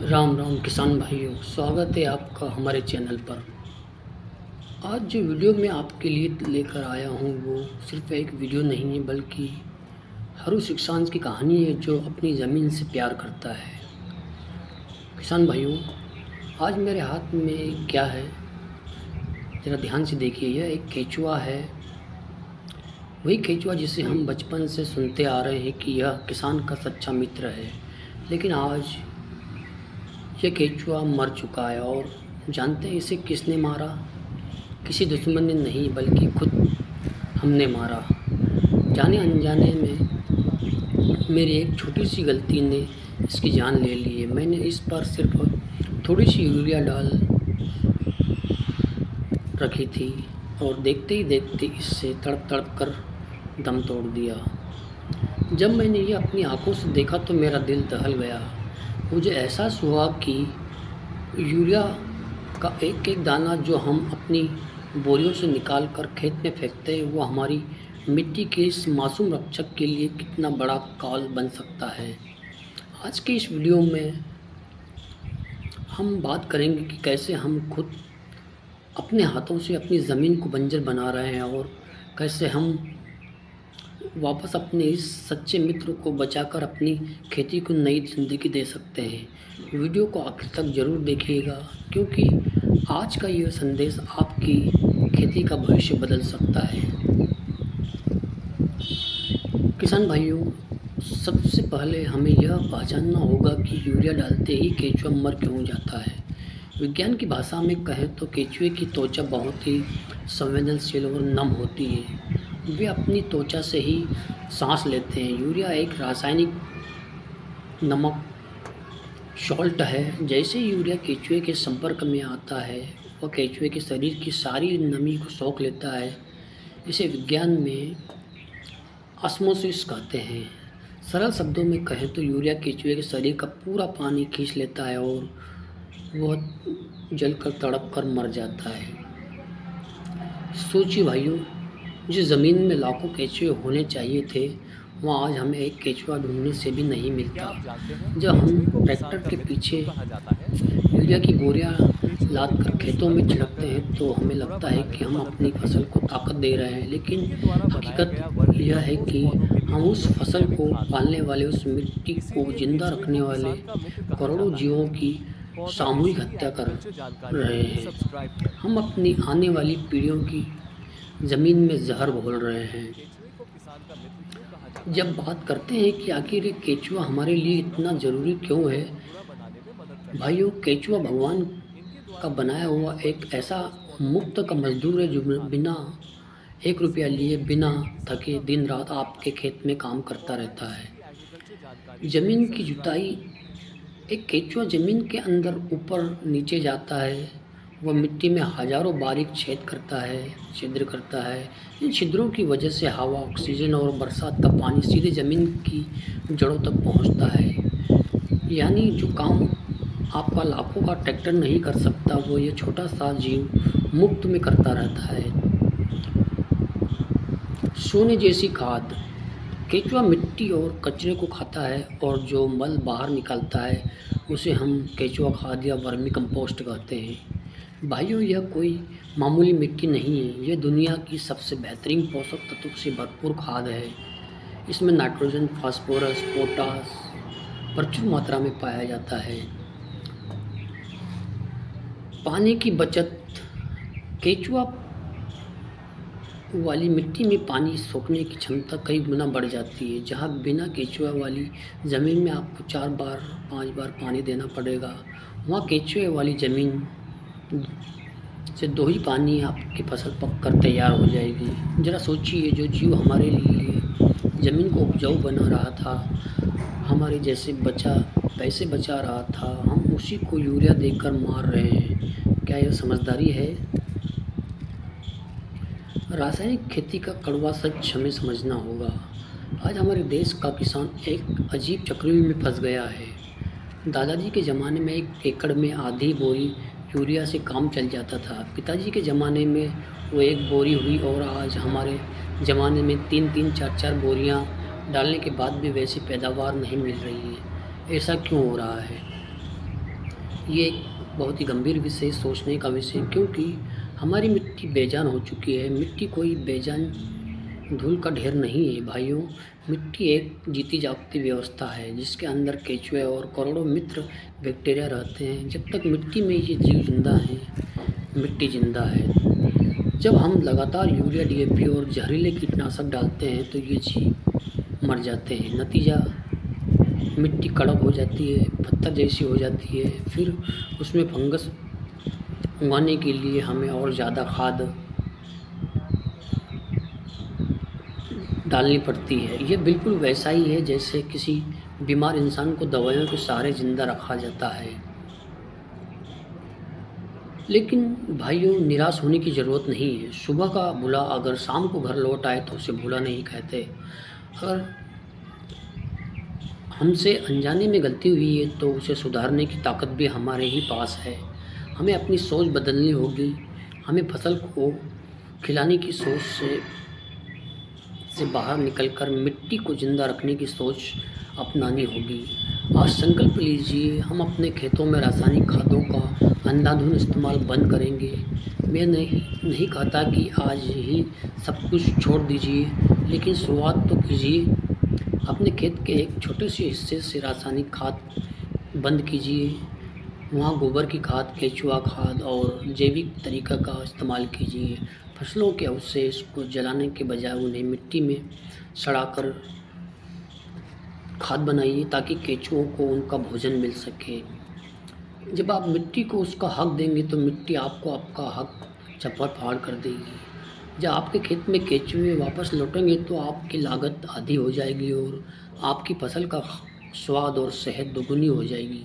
राम राम किसान भाइयों, स्वागत है आपका हमारे चैनल पर। आज जो वीडियो मैं आपके लिए लेकर आया हूँ वो सिर्फ एक वीडियो नहीं है, बल्कि हरू किसान की कहानी है जो अपनी ज़मीन से प्यार करता है। किसान भाइयों, आज मेरे हाथ में क्या है, ज़रा ध्यान से देखिए। यह एक केचुआ है, वही केचुआ जिसे हम बचपन से सुनते आ रहे हैं कि यह किसान का सच्चा मित्र है। लेकिन आज यह केचुआ मर चुका है, और जानते हैं इसे किसने मारा? किसी दुश्मन ने नहीं, बल्कि खुद हमने मारा। जाने अनजाने में मेरी एक छोटी सी गलती ने इसकी जान ले ली है। मैंने इस पर सिर्फ थोड़ी सी यूरिया डाल रखी थी, और देखते ही देखते इससे तड़प तड़प कर दम तोड़ दिया। जब मैंने ये अपनी आंखों से देखा तो मेरा दिल दहल गया। मुझे एहसास हुआ कि यूरिया का एक एक दाना जो हम अपनी बोरियों से निकाल कर खेत में फेंकते हैं, वो हमारी मिट्टी के इस मासूम रक्षक के लिए कितना बड़ा कॉल बन सकता है। आज के इस वीडियो में हम बात करेंगे कि कैसे हम खुद अपने हाथों से अपनी ज़मीन को बंजर बना रहे हैं, और कैसे हम वापस अपने इस सच्चे मित्र को बचाकर अपनी खेती को नई ज़िंदगी दे सकते हैं। वीडियो को आखिर तक ज़रूर देखिएगा, क्योंकि आज का यह संदेश आपकी खेती का भविष्य बदल सकता है। किसान भाइयों, सबसे पहले हमें यह पहचानना होगा कि यूरिया डालते ही केचुआ मर क्यों जाता है। विज्ञान की भाषा में कहें तो केचुए की त्वचा बहुत ही संवेदनशील और नम होती है। वे अपनी त्वचा से ही सांस लेते हैं। यूरिया एक रासायनिक नमक सॉल्ट है। जैसे यूरिया केचुए के संपर्क में आता है, वह केचुए के शरीर की सारी नमी को सोख लेता है। इसे विज्ञान में ऑस्मोसिस कहते हैं। सरल शब्दों में कहें तो यूरिया केचुए के शरीर का पूरा पानी खींच लेता है, और वह जलकर तड़प कर मर जाता है। सोचिए भाइयों, जिस ज़मीन में लाखों केचुए होने चाहिए थे, वहाँ आज हमें एक केचुआ ढूंढने से भी नहीं मिलता। जब हम ट्रैक्टर के पीछे यूरिया की बोरियां लाद कर खेतों में छिड़कते हैं तो हमें लगता है कि हम अपनी फसल को ताकत दे रहे हैं, लेकिन हकीकत यह है कि हम उस फसल को पालने वाले, उस मिट्टी को जिंदा रखने वाले करोड़ों जीवों की सामूहिक हत्या कर रहे हैं। हम अपनी आने वाली पीढ़ियों की ज़मीन में जहर घोल रहे हैं। जब बात करते हैं कि आखिर ये केचुआ हमारे लिए इतना ज़रूरी क्यों है, भाइयों, केचुआ भगवान का बनाया हुआ एक ऐसा मुफ्त का मजदूर है जो बिना 1 रुपया लिए, बिना थके दिन रात आपके खेत में काम करता रहता है। ज़मीन की जुताई, एक केचुआ ज़मीन के अंदर ऊपर नीचे जाता है। वह मिट्टी में हजारों बारीक छिद्र करता है। इन छिद्रों की वजह से हवा, ऑक्सीजन और बरसात का पानी सीधे ज़मीन की जड़ों तक पहुंचता है। यानी जो काम आपका लाखों का ट्रैक्टर नहीं कर सकता, वो ये छोटा सा जीव मुफ्त में करता रहता है। सोने जैसी खाद, केचुआ मिट्टी और कचरे को खाता है, और जो मल बाहर निकलता है उसे हम केचुआ खाद या वर्मी कंपोस्ट कहते हैं। भाइयों, यह कोई मामूली मिट्टी नहीं है, यह दुनिया की सबसे बेहतरीन पोषक तत्वों से भरपूर खाद है। इसमें नाइट्रोजन, फास्फोरस, पोटास प्रचुर मात्रा में पाया जाता है। पानी की बचत, केचुआ वाली मिट्टी में पानी सोखने की क्षमता कई गुना बढ़ जाती है। जहाँ बिना केचुआ वाली ज़मीन में आपको 4 बार 5 बार पानी देना पड़ेगा, वहाँ केचुए वाली ज़मीन से 2 ही पानी आपकी फसल पक कर तैयार हो जाएगी। ज़रा सोचिए, जो जीव हमारे लिए ज़मीन को उपजाऊ बना रहा था, हमारे जैसे पैसे बचा रहा था, हम उसी को यूरिया देकर मार रहे हैं। क्या यह समझदारी है? रासायनिक खेती का कड़वा सच हमें समझना होगा। आज हमारे देश का किसान एक अजीब चक्रव्यूह में फंस गया है। दादाजी के ज़माने में 1 एकड़ में आधी बोरी यूरिया से काम चल जाता था। पिताजी के ज़माने में वो 1 बोरी हुई, और आज हमारे ज़माने में 3-3, 4-4 बोरियां डालने के बाद भी वैसी पैदावार नहीं मिल रही है। ऐसा क्यों हो रहा है? ये एक बहुत ही गंभीर विषय, सोचने का विषय, क्योंकि हमारी मिट्टी बेजान हो चुकी है। मिट्टी कोई बेजान धूल का ढेर नहीं है भाइयों। मिट्टी एक जीती जागती व्यवस्था है जिसके अंदर केचुए और करोड़ों मित्र बैक्टीरिया रहते हैं। जब तक मिट्टी में ये जीव जिंदा हैं, मिट्टी जिंदा है। जब हम लगातार यूरिया, डीएपी और जहरीले कीटनाशक डालते हैं तो ये जीव मर जाते हैं। नतीजा, मिट्टी कड़क हो जाती है, पत्थर जैसी हो जाती है। फिर उसमें फंगस उगाने के लिए हमें और ज़्यादा खाद डालनी पड़ती है। ये बिल्कुल वैसा ही है जैसे किसी बीमार इंसान को दवाइयों के सहारे ज़िंदा रखा जाता है। लेकिन भाइयों, निराश होने की ज़रूरत नहीं है। सुबह का भूला अगर शाम को घर लौट आए तो उसे भूला नहीं कहते। अगर हमसे अनजाने में गलती हुई है तो उसे सुधारने की ताकत भी हमारे ही पास है। हमें अपनी सोच बदलनी होगी। हमें फसल को खिलाने की सोच से बाहर निकलकर मिट्टी को जिंदा रखने की सोच अपनानी होगी। आज संकल्प लीजिए, हम अपने खेतों में रासायनिक खादों का अंधाधुंध इस्तेमाल बंद करेंगे। मैं नहीं कहता कि आज ही सब कुछ छोड़ दीजिए, लेकिन शुरुआत तो कीजिए। अपने खेत के एक छोटे से हिस्से से रासायनिक खाद बंद कीजिए। वहाँ गोबर की खाद, केचुआ खाद और जैविक तरीका का इस्तेमाल कीजिए। फसलों के अवशेष को जलाने के बजाय उन्हें मिट्टी में सड़ाकर खाद बनाइए ताकि केचुओं को उनका भोजन मिल सके। जब आप मिट्टी को उसका हक देंगे तो मिट्टी आपको आपका हक चपड़ फाड़ कर देगी। जब आपके खेत में केचुए वापस लौटेंगे तो आपकी लागत आधी हो जाएगी और आपकी फसल का स्वाद और सेहत दोगुनी हो जाएगी।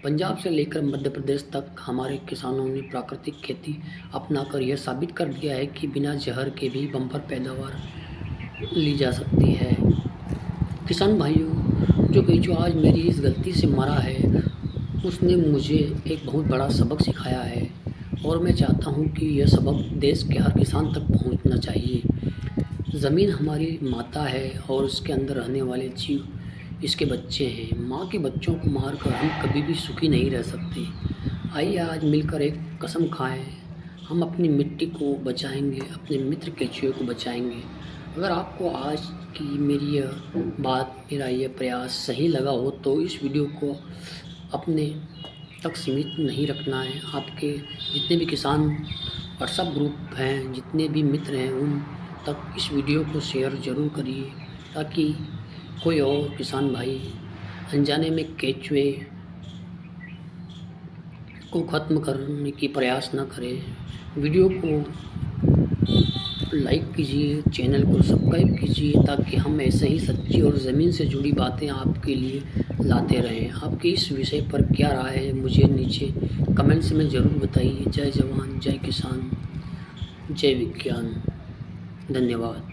पंजाब से लेकर मध्य प्रदेश तक हमारे किसानों ने प्राकृतिक खेती अपनाकर यह साबित कर दिया है कि बिना जहर के भी बम्पर पैदावार ली जा सकती है। किसान भाइयों, जो केचुआ आज मेरी इस गलती से मरा है, उसने मुझे एक बहुत बड़ा सबक सिखाया है और मैं चाहता हूँ कि यह सबक देश के हर किसान तक पहुँचना चाहिए। ज़मीन हमारी माता है और उसके अंदर रहने वाले जीव इसके बच्चे हैं। माँ के बच्चों को मारकर हम कभी भी सुखी नहीं रह सकते। आइए आज मिलकर एक कसम खाएं, हम अपनी मिट्टी को बचाएंगे, अपने मित्र केचुए को बचाएंगे। अगर आपको आज की मेरी यह बात, मेरा यह प्रयास सही लगा हो तो इस वीडियो को अपने तक सीमित नहीं रखना है। आपके जितने भी किसान व्हाट्सएप ग्रुप हैं, जितने भी मित्र हैं, उन तक इस वीडियो को शेयर ज़रूर करिए ताकि कोई और किसान भाई अनजाने में केचुए को ख़त्म करने की प्रयास न करें। वीडियो को लाइक कीजिए, चैनल को सब्सक्राइब कीजिए ताकि हम ऐसे ही सच्ची और ज़मीन से जुड़ी बातें आपके लिए लाते रहें। आपकी इस विषय पर क्या राय है मुझे नीचे कमेंट्स में ज़रूर बताइए। जय जवान, जय किसान, जय विज्ञान। धन्यवाद।